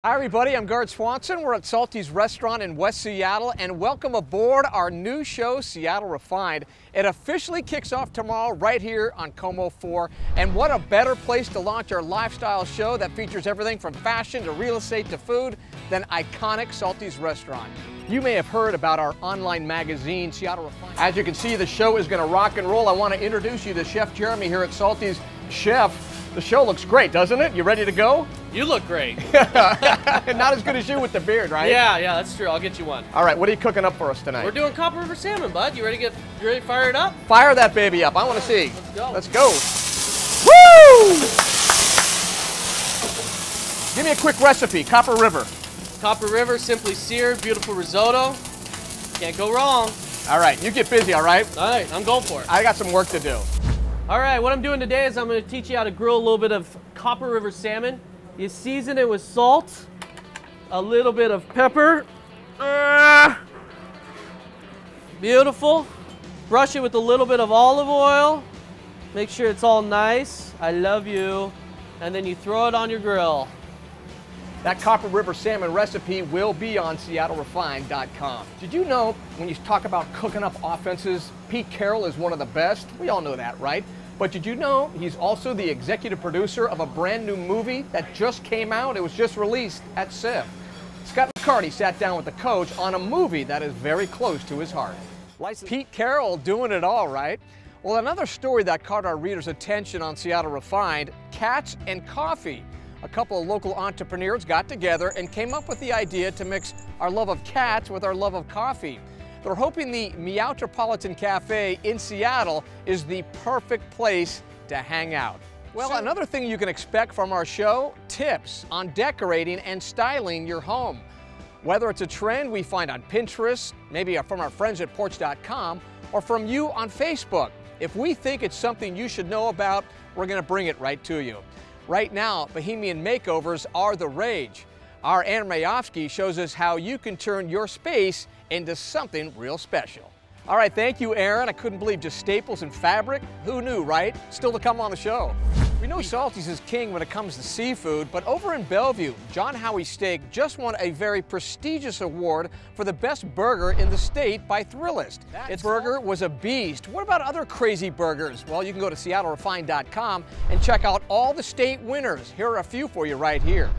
Hi everybody, I'm Gard Swanson. We're at Salty's Restaurant in West Seattle, and welcome aboard our new show, Seattle Refined. It officially kicks off tomorrow right here on KOMO 4, and what a better place to launch our lifestyle show that features everything from fashion to real estate to food than iconic Salty's Restaurant. You may have heard about our online magazine, Seattle Refined. As you can see, the show is going to rock and roll. I want to introduce you to Chef Jeremy here at Salty's. Chef, the show looks great, doesn't it? You ready to go? You look great. Not as good as you with the beard, right? Yeah, that's true. I'll get you one. All right, what are you cooking up for us tonight? We're doing Copper River salmon, bud. You ready to fire it up? Fire that baby up. I want to see. Let's go. Woo! Give me a quick recipe. Copper River. Copper River, simply seared, beautiful risotto. Can't go wrong. All right, you get busy, all right? All right, I'm going for it. I got some work to do. All right, what I'm doing today is I'm going to teach you how to grill a little bit of Copper River salmon. You season it with salt, a little bit of pepper. Beautiful. Brush it with a little bit of olive oil. Make sure it's all nice. I love you. And then you throw it on your grill. That Copper River salmon recipe will be on SeattleRefined.com. Did you know when you talk about cooking up offenses, Pete Carroll is one of the best? We all know that, right? But did you know he's also the executive producer of a brand new movie that just came out? It was just released at SIFF. Scott McCarty sat down with the coach on a movie that is very close to his heart. Pete Carroll doing it all, right? Well, another story that caught our readers' attention on Seattle Refined, cats and coffee. A couple of local entrepreneurs got together and came up with the idea to mix our love of cats with our love of coffee. They're hoping the Meowtropolitan Cafe in Seattle is the perfect place to hang out. Well, another thing you can expect from our show, tips on decorating and styling your home. Whether it's a trend we find on Pinterest, maybe from our friends at Porch.com, or from you on Facebook. If we think it's something you should know about, we're going to bring it right to you. Right now, Bohemian makeovers are the rage. Our Aaron Mayofsky shows us how you can turn your space into something real special. All right, thank you, Aaron. I couldn't believe just staples and fabric. Who knew, right? Still to come on the show. We know Salty's is king when it comes to seafood, but over in Bellevue, John Howie Steak just won a very prestigious award for the best burger in the state by Thrillist. Its burger was a beast. What about other crazy burgers? Well, you can go to SeattleRefined.com and check out all the state winners. Here are a few for you right here.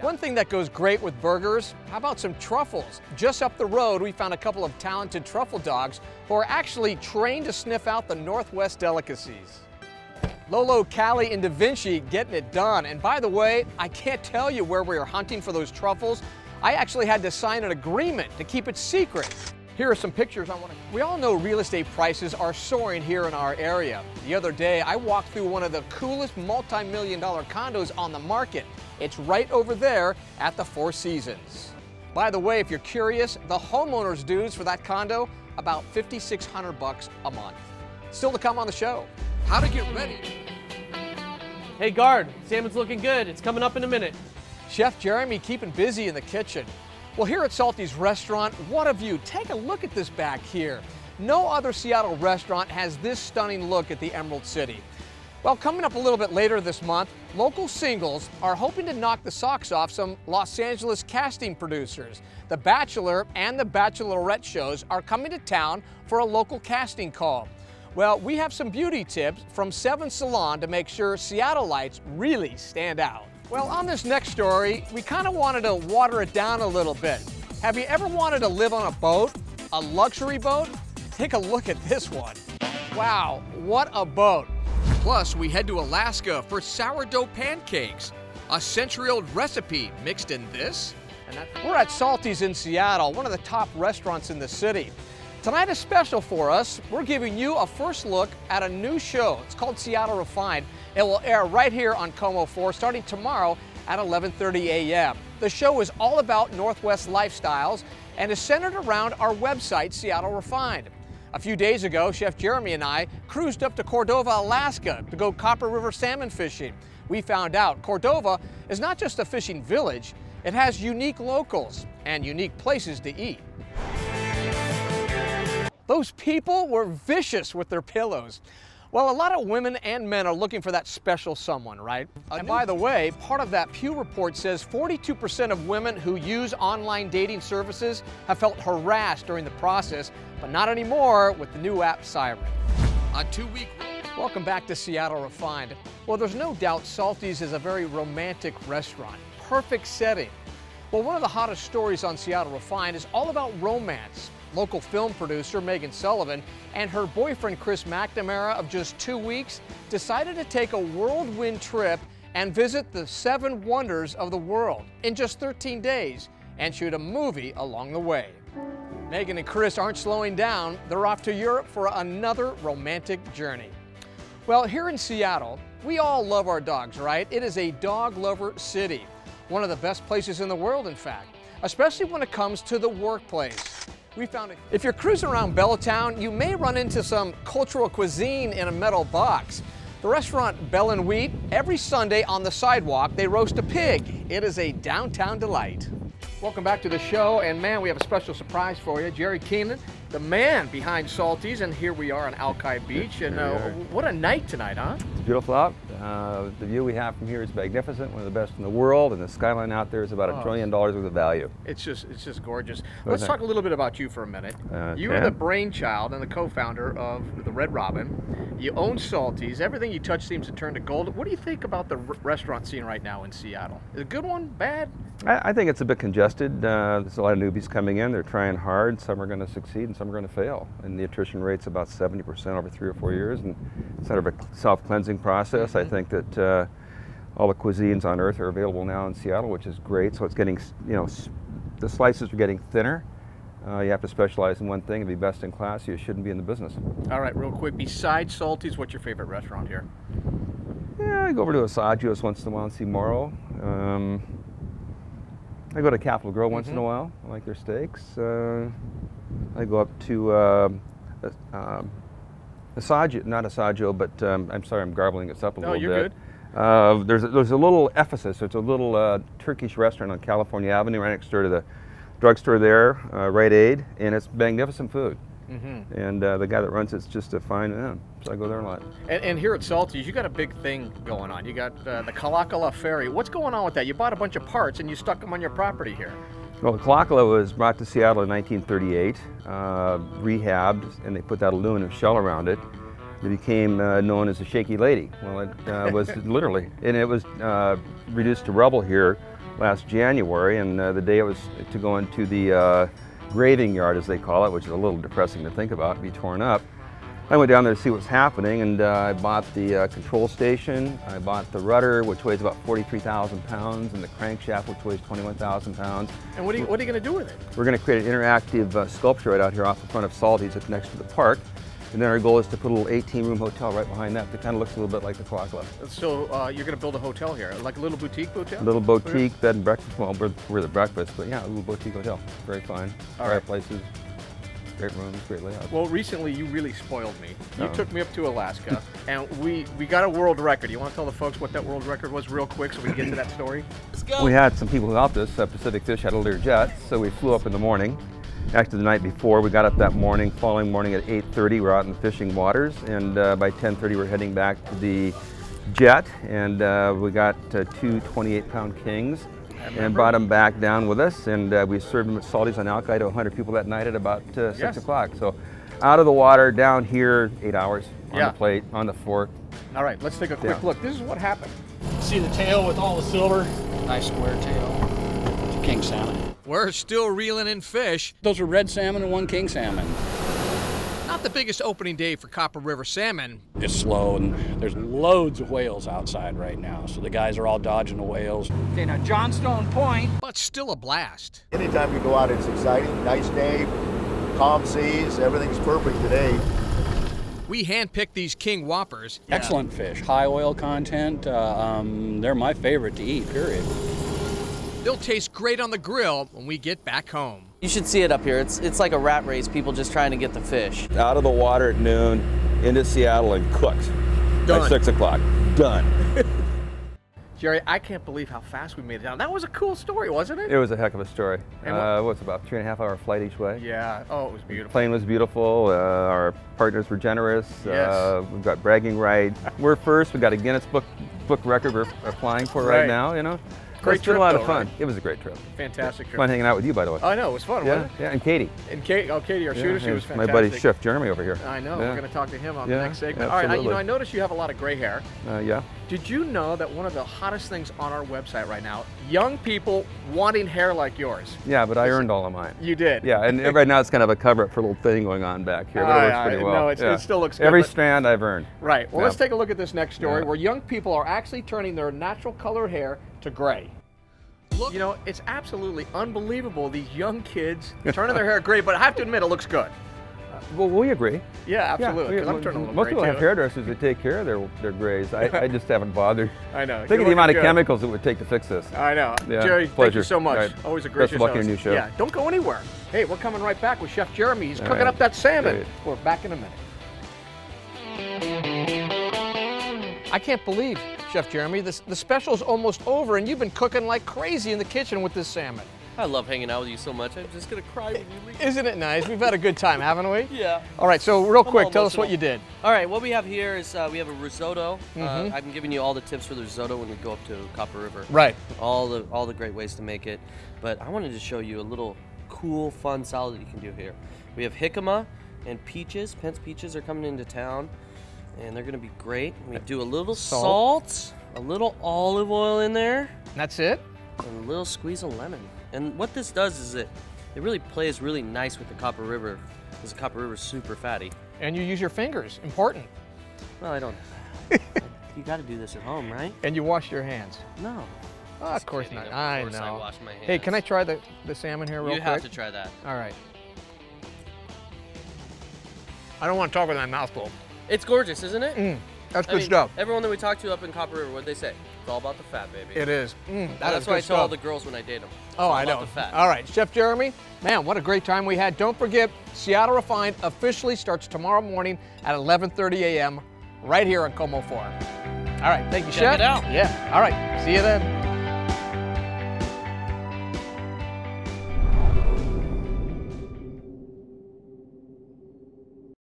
One thing that goes great with burgers, how about some truffles? Just up the road, we found a couple of talented truffle dogs who are actually trained to sniff out the Northwest delicacies. Lolo, Callie, and Da Vinci getting it done. And by the way, I can't tell you where we were hunting for those truffles. I actually had to sign an agreement to keep it secret. Here are some pictures I want to... We all know real estate prices are soaring here in our area. The other day, I walked through one of the coolest multi-million-dollar condos on the market. It's right over there at the Four Seasons. By the way, if you're curious, the homeowner's dues for that condo, about $5,600 a month. Still to come on the show. How to get ready. Hey, Gard, salmon's looking good. It's coming up in a minute. Chef Jeremy keeping busy in the kitchen. Well, here at Salty's Restaurant, what a view. Take a look at this back here. No other Seattle restaurant has this stunning look at the Emerald City. Well, coming up a little bit later this month, local singles are hoping to knock the socks off some Los Angeles casting producers. The Bachelor and the Bachelorette shows are coming to town for a local casting call. Well, we have some beauty tips from Seven Salon to make sure Seattleites really stand out. Well, on this next story, we kind of wanted to water it down a little bit. Have you ever wanted to live on a boat? A luxury boat? Take a look at this one. Wow, what a boat. Plus, we head to Alaska for sourdough pancakes, a century-old recipe mixed in this. We're at Salty's in Seattle, one of the top restaurants in the city. Tonight is special for us. We're giving you a first look at a new show. It's called Seattle Refined. It will air right here on KOMO 4 starting tomorrow at 11:30 a.m. The show is all about Northwest lifestyles and is centered around our website, Seattle Refined. A few days ago, Chef Jeremy and I cruised up to Cordova, Alaska to go Copper River salmon fishing. We found out Cordova is not just a fishing village, it has unique locals and unique places to eat. Those people were vicious with their pillows. Well, a lot of women and men are looking for that special someone, right? And by the way, part of that Pew report says 42% of women who use online dating services have felt harassed during the process, but not anymore with the new app Siren. A 2-week. Welcome back to Seattle Refined. Well, there's no doubt Salty's is a very romantic restaurant. Perfect setting. Well, one of the hottest stories on Seattle Refined is all about romance. Local film producer Megan Sullivan and her boyfriend Chris McNamara of just 2 weeks decided to take a whirlwind trip and visit the 7 wonders of the world in just 13 days and shoot a movie along the way. Megan and Chris aren't slowing down. They're off to Europe for another romantic journey. Well, here in Seattle, we all love our dogs, right? It is a dog lover city. One of the best places in the world, in fact, especially when it comes to the workplace. We found it. If you're cruising around Bellatown, you may run into some cultural cuisine in a metal box. The restaurant Bell and Wheat, every Sunday on the sidewalk, they roast a pig. It is a downtown delight. Welcome back to the show, and man, we have a special surprise for you. Jerry Keenan, the man behind Salty's, and here we are on Alki Beach, and what a night tonight, huh? It's beautiful out. The view we have from here is magnificent, one of the best in the world, and the skyline out there is about $1 trillion worth of value. It's just gorgeous. Let's talk a little bit about you for a minute. You are the brainchild and the co-founder of the Red Robin. You own Salty's. Everything you touch seems to turn to gold. What do you think about the restaurant scene right now in Seattle? Is it a good one? Bad? I think it's a bit congested. There's a lot of newbies coming in. They're trying hard. Some are going to succeed and some are going to fail. And the attrition rate's about 70% over 3 or 4 years. And it's sort of a self-cleansing process. I think that all the cuisines on earth are available now in Seattle, which is great. So it's getting, the slices are getting thinner. You have to specialize in one thing and be best in class. You shouldn't be in the business. All right, real quick. Besides Salty's, what's your favorite restaurant here? Yeah, I go over to Asagio's once in a while and see Morrow. I go to Capitol Grill once in a while. I like their steaks. I go up to Asagio, not Asagio, but I'm sorry, I'm garbling this up a little bit. No, you're good. There's a little Ephesus. It's a little Turkish restaurant on California Avenue, right next door to the drugstore there, Rite Aid, and it's magnificent food. And the guy that runs it's just a fine man, so I go there a lot. And here at Salty's, you got a big thing going on. You got the Kalakala Ferry. What's going on with that? You bought a bunch of parts and you stuck them on your property here. Well, the Kalakala was brought to Seattle in 1938, rehabbed, and they put that aluminum shell around it. It became known as the Shaky Lady. Well, it was literally, and it was reduced to rubble here last January, and the day it was to go into the graving yard, as they call it, which is a little depressing to think about, be torn up. I went down there to see what's happening, and I bought the control station. I bought the rudder, which weighs about 43,000 pounds, and the crankshaft, which weighs 21,000 pounds. And what are you going to do with it? We're going to create an interactive sculpture right out here off the front of Salty's. It's next to the park. And then our goal is to put a little 18-room hotel right behind that that kind of looks a little bit like the Kalakala. So you're going to build a hotel here, like a little boutique hotel? A little boutique, bed and breakfast. Well, we're the breakfast, but yeah, a little boutique hotel. Very fine. Fireplaces, great rooms, great layout. Well, recently you really spoiled me. You took me up to Alaska, and we got a world record. You want to tell the folks what that world record was real quick so we can get to that story? Let's go. We had some people who helped us. Pacific Fish had a Learjet, so we flew up in the morning. Actually, the night before, we got up that morning. Following morning at 8:30, we're out in the fishing waters, and by 10:30, we're heading back to the jet, and we got 2 28-pound kings and brought them back down with us, and we served them at Salty's on Alki to 100 people that night at about 6 o'clock. So out of the water, down here, 8 hours on the plate, on the fork. All right, let's take a quick look. This is what happened. See the tail with all the silver? Nice square tail. It's a king salmon. We're still reeling in fish. Those are red salmon and 1 king salmon. Not the biggest opening day for Copper River salmon. It's slow, and there's loads of whales outside right now, so the guys are all dodging the whales. Okay, now Johnstone Point. But still a blast. Anytime you go out, it's exciting. Nice day, calm seas, everything's perfect today. We handpicked these king whoppers. Excellent fish, high oil content. They're my favorite to eat, period. They'll taste great on the grill when we get back home. You should see it up here. It's like a rat race, people just trying to get the fish. Out of the water at noon, into Seattle and cooked. Done. By 6 o'clock. Done. Jerry, I can't believe how fast we made it down. That was a cool story, wasn't it? It was a heck of a story. And What's about 3.5 hour flight each way? Yeah. Oh, it was The beautiful. plane was beautiful. Our partners were generous. Yes. We've got bragging rights. We're first. We got a Guinness book record we're applying for Right. right now. You know, Great it's been trip, a lot of though, fun. right? It was a great trip. Fantastic trip. Fun hanging out with you, by the way. I know, it was fun, Yeah, wasn't it? yeah, and Katie. And Katie, our shooter, she was fantastic. My buddy Chef Jeremy over here. I know. Yeah. We're going to talk to him on the Yeah, next segment. All right, absolutely. I noticed you have a lot of gray hair. Yeah. Did you know that one of the hottest things on our website right now, young people wanting hair like yours? Yeah, but I earned all of mine. You did. Yeah, and right now it's kind of a cover-up for a little thing going on back here, but it works pretty well. No, Yeah. it still looks good. Every but- strand I've earned. Right. Well, Yeah. let's take a look at this next story Yeah. where young people are actually turning their natural colored hair to gray. Look, you know, it's absolutely unbelievable, these young kids turning their hair gray, but I have to admit, it looks good. Well, we agree. Yeah, absolutely, Yeah, because I'm turning a little most gray, people have too. hairdressers that take care of their grays. I just haven't bothered. I know. Think You're of the amount of looking good. chemicals it would take to fix this. I know. Yeah, Jerry, thank pleasure. you so much. All right. Always a Best gracious of luck in host. your new show. Yeah, don't go anywhere. Hey, we're coming right back with Chef Jeremy. He's All cooking right. up that salmon. Great. We're back in a minute. I can't believe, Chef Jeremy, the special's almost over and you've been cooking like crazy in the kitchen with this salmon. I love hanging out with you so much. I'm just gonna cry when you leave. Isn't it nice? We've had a good time, haven't we? Yeah. All right, so real I'm quick, all tell us what emotional. you did. All right, what we have here is we have a risotto. Mhm. I'm giving you all the tips for the risotto when we go up to Copper River. Right. All the great ways to make it. But I wanted to show you a little cool, fun salad that you can do here. We have jicama and peaches. Pence peaches are coming into town, and they're gonna be great. We do a little salt, a little olive oil in there, That's it? and a little squeeze of lemon. And what this does is it really plays really nice with the Copper River, because the Copper River is super fatty. And you use your fingers. Important. Well, I don't. You got to do this at home, right? And you wash your hands. No. Oh, of course kidding. not. Of I course I know. wash my hands. Hey, can I try the salmon here real You quick? have to try that. All right. I don't want to talk with my mouth full. It's gorgeous, isn't it? That's I good mean, stuff. Everyone that we talked to up in Copper River, what'd they say? It's all about the fat, baby. It is. That's what I tell all the girls when I date them. Oh, I know. The fat. All right, Chef Jeremy, man, what a great time we had. Don't forget, Seattle Refined officially starts tomorrow morning at 11:30 a.m. right here on Como Forum. All right, thank you, Chef. Check it out. Yeah. All right, see you then.